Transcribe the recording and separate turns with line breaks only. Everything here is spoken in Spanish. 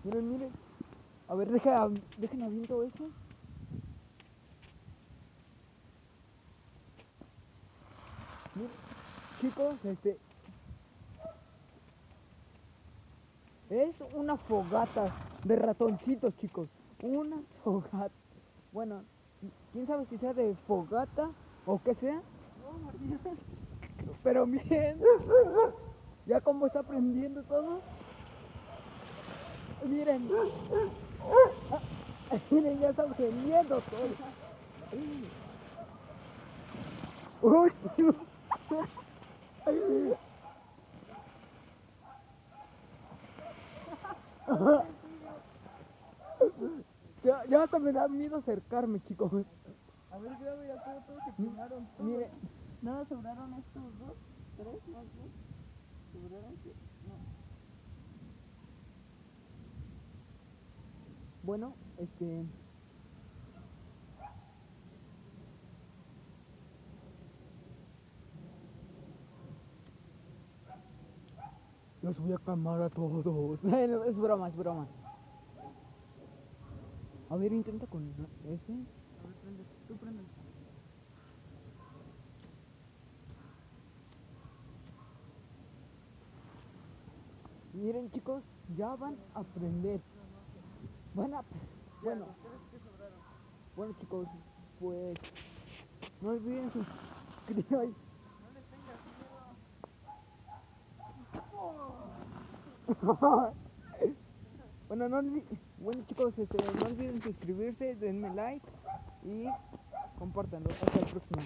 Miren, miren. A ver, dejen aviento eso. Miren, chicos, es una fogata de ratoncitos, chicos. Una fogata. Bueno, quién sabe si sea de fogata o qué sea. Pero miren, ya como está prendiendo todo. Miren, miren, ya está prendiendo todo. Uy. Ya hasta me da miedo acercarme, chicos.
A ver, grave, ya todo se quemaron todos.
Mire,
Nada, sobraron estos dos, tres más bien. Sobraron que. No.
bueno, los voy a quemar a todos. No, es broma, es broma. A ver, intenta con este.
A ver, prende, tú prende.
Miren, chicos, ya van a aprender. Van a. Bueno,
¿Ustedes qué sobraron?
bueno, chicos, pues no olviden suscribirse.
No les tengas miedo.
Bueno, chicos, no olviden suscribirse, denme like y compártanlo. Hasta el próximo.